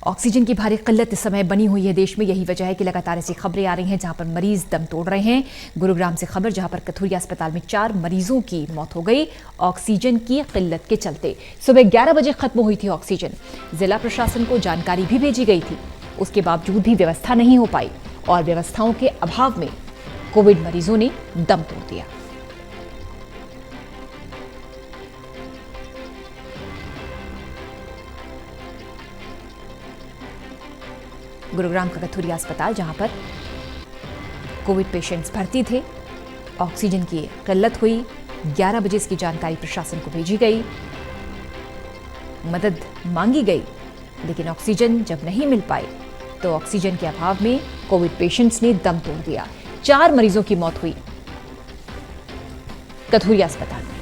Oxygen की भारी किल्लत इस समय बनी हुई है देश में। यही वजह है कि लगातार ऐसी खबरें आ रही हैं जहां पर मरीज दम तोड़ रहे हैं। गुरुग्राम से खबर, जहां पर कथुरिया अस्पताल में 4 मरीजों की मौत हो गई ऑक्सीजन की किल्लत के चलते। सुबह 11 बजे खत्म हुई थी ऑक्सीजन। जिला प्रशासन को जानकारी भी भेजी गई थी, उसके बावजूद भी व्यवस्था नहीं हो पाई और व्यवस्थाओं के अभाव में कोविड मरीजों ने दम तोड़ दिया। गुरुग्राम का कथुरिया अस्पताल, जहां पर कोविड पेशेंट्स भर्ती थे, ऑक्सीजन की किल्लत हुई। 11 बजे इसकी जानकारी प्रशासन को भेजी गई, मदद मांगी गई, लेकिन ऑक्सीजन जब नहीं मिल पाई तो ऑक्सीजन के अभाव में कोविड पेशेंट्स ने दम तोड़ दिया। 4 मरीजों की मौत हुई कथुरिया अस्पताल में।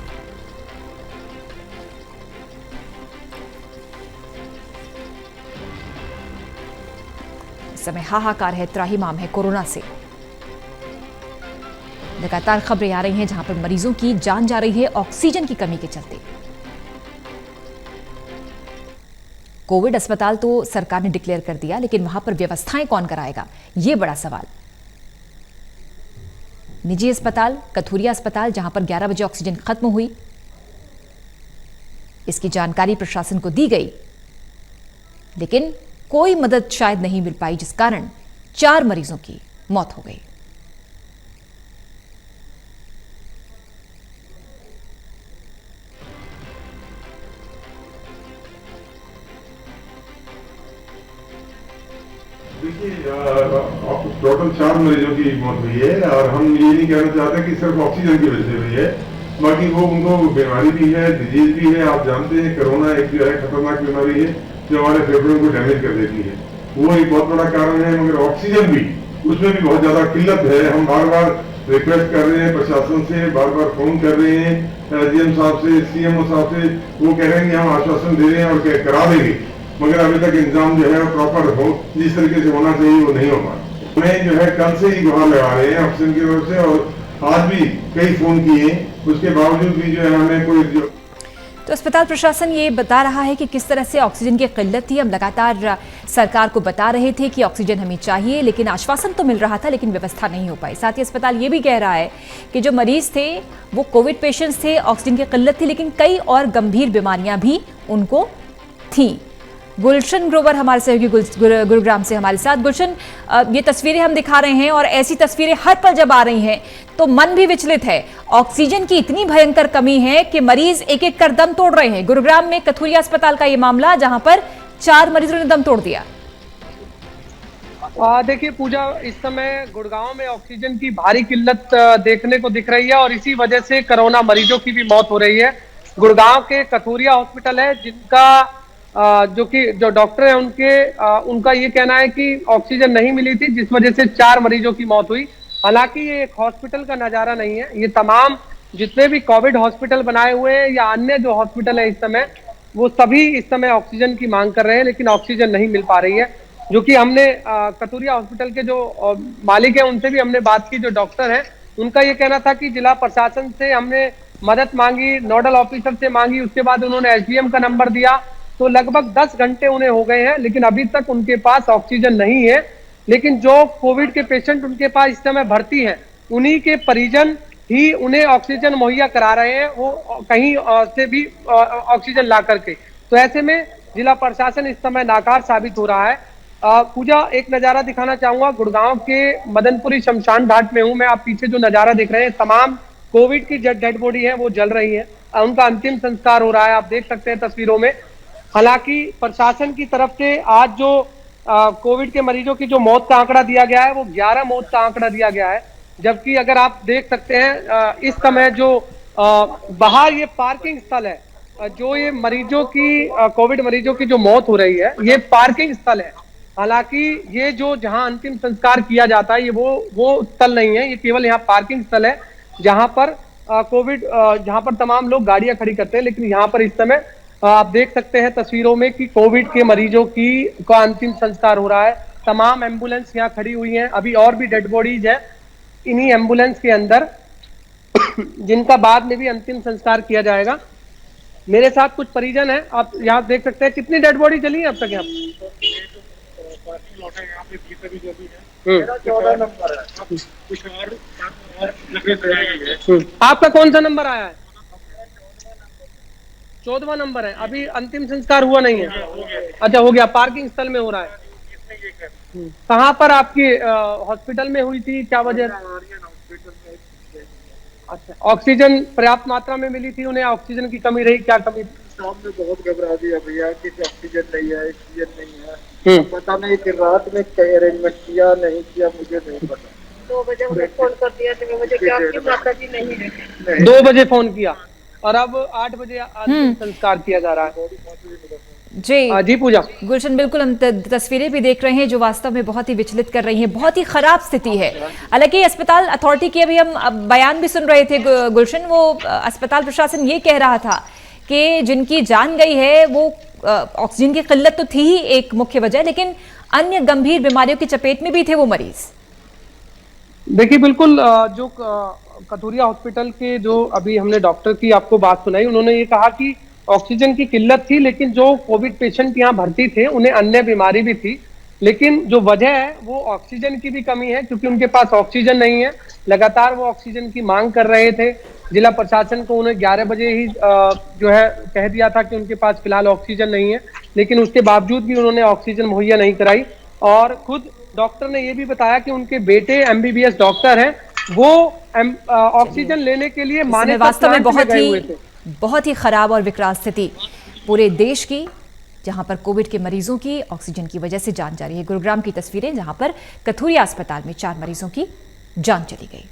इस समय हाहाकार है, त्राहिमाम है कोरोना से। लगातार खबरें आ रही हैं जहां पर मरीजों की जान जा रही है ऑक्सीजन की कमी के चलते। कोविड अस्पताल तो सरकार ने डिक्लेयर कर दिया, लेकिन वहां पर व्यवस्थाएं कौन कराएगा, यह बड़ा सवाल। निजी अस्पताल कथुरिया अस्पताल, जहां पर 11 बजे ऑक्सीजन खत्म हुई, इसकी जानकारी प्रशासन को दी गई, लेकिन कोई मदद शायद नहीं मिल पाई, जिस कारण 4 मरीजों की मौत हो गई। देखिए, टोटल 4 मरीजों की मौत हुई है और हम ये नहीं कहना चाहते कि सिर्फ ऑक्सीजन की वजह से हुई है, बाकी वो उनको बीमारी भी है, डिजीज भी है। आप जानते हैं कोरोना एक जो है खतरनाक बीमारी है जो हमारे फेफड़ों को डैमेज कर देती है, वो एक बहुत बड़ा कारण है। मगर ऑक्सीजन भी, उसमें भी बहुत ज्यादा किल्लत है। हम बार बार रिक्वेस्ट कर रहे हैं प्रशासन से, बार बार फोन कर रहे हैं डीएम साहब से, सीएमओ साहब से, वो कह रहे हैं कि हम आश्वासन दे रहे हैं और करा देंगे, मगर अभी तक इंतजाम जो है प्रॉपर हो, जिस तरीके से होना चाहिए वो नहीं हो पा रहा। हमें जो है कल से ही गुहार लगा रहे हैं ऑक्सीजन की तरफ से, और आज भी कई फोन किए, उसके बावजूद भी जो है हमें कोई तो अस्पताल प्रशासन ये बता रहा है कि किस तरह से ऑक्सीजन की किल्लत थी। हम लगातार सरकार को बता रहे थे कि ऑक्सीजन हमें चाहिए, लेकिन आश्वासन तो मिल रहा था, लेकिन व्यवस्था नहीं हो पाई। साथ ही अस्पताल ये भी कह रहा है कि जो मरीज थे वो कोविड पेशेंट्स थे, ऑक्सीजन की किल्लत थी, लेकिन कई और गंभीर बीमारियां भी उनको थी। गुलशन ग्रोवर हमारे सहयोगी गुरुग्राम से हमारे साथ। गुलशन, ये तस्वीरें हम दिखा रहे हैं और ऐसी तस्वीरें हर पल जब आ रही हैं तो मन भी विचलित है। ऑक्सीजन की इतनी भयंकर कमी है कि मरीज एक एक कर दम तोड़ रहे हैं। गुरुग्राम में कथुरिया अस्पताल का ये मामला, जहां पर 4 मरीजों ने दम तोड़ दिया। देखिए पूजा, इस समय गुड़गांव में ऑक्सीजन की भारी किल्लत देखने को दिख रही है और इसी वजह से कोरोना मरीजों की भी मौत हो रही है। गुड़गांव के कथुरिया हॉस्पिटल है, जिनका जो डॉक्टर है उनका ये कहना है कि ऑक्सीजन नहीं मिली थी, जिस वजह से 4 मरीजों की मौत हुई। हालांकि ये एक हॉस्पिटल का नजारा नहीं है, ये तमाम जितने भी कोविड हॉस्पिटल बनाए हुए हैं या अन्य जो हॉस्पिटल है इस समय, वो सभी इस समय ऑक्सीजन की मांग कर रहे हैं, लेकिन ऑक्सीजन नहीं मिल पा रही है। जो कि हमने कथुरिया हॉस्पिटल के जो मालिक है उनसे भी हमने बात की, जो डॉक्टर है उनका ये कहना था कि जिला प्रशासन से हमने मदद मांगी, नोडल ऑफिसर से मांगी, उसके बाद उन्होंने एसडीएम का नंबर दिया, तो लगभग 10 घंटे उन्हें हो गए हैं, लेकिन अभी तक उनके पास ऑक्सीजन नहीं है। लेकिन जो कोविड के पेशेंट उनके पास इस समय भर्ती हैं, उन्हीं के परिजन ही उन्हें ऑक्सीजन मुहैया करा रहे हैं, वो कहीं से भी ऑक्सीजन ला करके। तो ऐसे में जिला प्रशासन इस समय नाकाम साबित हो रहा है। पूजा, एक नजारा दिखाना चाहूंगा। गुड़गांव के मदनपुरी शमशान घाट में हूं मैं। आप पीछे जो नजारा देख रहे हैं, तमाम कोविड की डेड बॉडी है वो जल रही है, उनका अंतिम संस्कार हो रहा है, आप देख सकते हैं तस्वीरों में। हालांकि प्रशासन की तरफ से आज जो कोविड के मरीजों की जो मौत का आंकड़ा दिया गया है वो 11 मौत का आंकड़ा दिया गया है, जबकि अगर आप देख सकते हैं इस समय जो बाहर ये पार्किंग स्थल है, जो ये मरीजों की कोविड मरीजों की जो मौत हो रही है, ये पार्किंग स्थल है। हालांकि ये जो जहां अंतिम संस्कार किया जाता है ये वो स्थल नहीं है, ये केवल यहाँ पार्किंग स्थल है जहां पर जहां पर तमाम लोग गाड़ियां खड़ी करते हैं। लेकिन यहाँ पर इस समय आप देख सकते हैं तस्वीरों में कि कोविड के मरीजों का अंतिम संस्कार हो रहा है। तमाम एम्बुलेंस यहाँ खड़ी हुई हैं, अभी और भी डेड बॉडीज है इन्हीं एम्बुलेंस के अंदर, जिनका बाद में भी अंतिम संस्कार किया जाएगा। मेरे साथ कुछ परिजन हैं, आप यहाँ देख सकते हैं। कितनी डेड बॉडी चली है अब तक यहाँ? प्लॉट है यहाँ पे भीतर भी जो भी है। मेरा 14 नंबर है। कुछ और लगे है। आपका कौन सा नंबर आया है? 14वां नंबर है। अभी अंतिम संस्कार हुआ नहीं है? अच्छा, हो गया, पार्किंग स्थल में हो रहा है। कहाँ पर आपकी हॉस्पिटल में हुई थी, क्या वजह? अच्छा, ऑक्सीजन पर्याप्त मात्रा में मिली थी उन्हें? ऑक्सीजन की कमी रही, क्या कमी थी? शाम में बहुत घबरा दिया भैया कि ऑक्सीजन नहीं है, ऑक्सीजन नहीं है। पता नहीं कि रात में क्या अरेंजमेंट किया नहीं किया मुझे नहीं पता। 2 बजे उन्हें फोन कर दिया, 3 बजे क्या आपकी माता जी नहीं है। 2 बजे फोन किया और अब 8 बजे अंतिम संस्कार किया जा रहा है। जी पूजा। गुलशन, बिल्कुल हम तस्वीरें भी देख रहे हैं जो वास्तव में बहुत ही विचलित कर रही हैं। बहुत ही खराब स्थिति है। हालांकि अस्पताल अथॉरिटी की अभी हम बयान भी सुन रहे थे गुलशन, वो अस्पताल प्रशासन ये कह रहा था कि जिनकी जान गई है वो ऑक्सीजन की किल्लत तो थी ही एक मुख्य वजह, लेकिन अन्य गंभीर बीमारियों की चपेट में भी थे वो मरीज। देखिए, बिल्कुल जो कथूरिया हॉस्पिटल के जो अभी हमने डॉक्टर की आपको बात सुनाई, उन्होंने ये कहा कि ऑक्सीजन की किल्लत थी, लेकिन जो कोविड पेशेंट यहाँ भर्ती थे उन्हें अन्य बीमारी भी थी, लेकिन जो वजह है वो ऑक्सीजन की भी कमी है, क्योंकि उनके पास ऑक्सीजन नहीं है। लगातार वो ऑक्सीजन की मांग कर रहे थे। जिला प्रशासन को उन्हें 11 बजे ही जो है कह दिया था कि उनके पास फिलहाल ऑक्सीजन नहीं है, लेकिन उसके बावजूद भी उन्होंने ऑक्सीजन मुहैया नहीं कराई। और खुद डॉक्टर ने ये भी बताया कि उनके बेटे MBBS डॉक्टर हैं, वो ऑक्सीजन लेने के लिए माने वास्तव में बहुत ही खराब और विकराल स्थिति पूरे देश की, जहां पर कोविड के मरीजों की ऑक्सीजन की वजह से जान जा रही है। गुरुग्राम की तस्वीरें, जहां पर कथूरिया अस्पताल में 4 मरीजों की जान चली गई।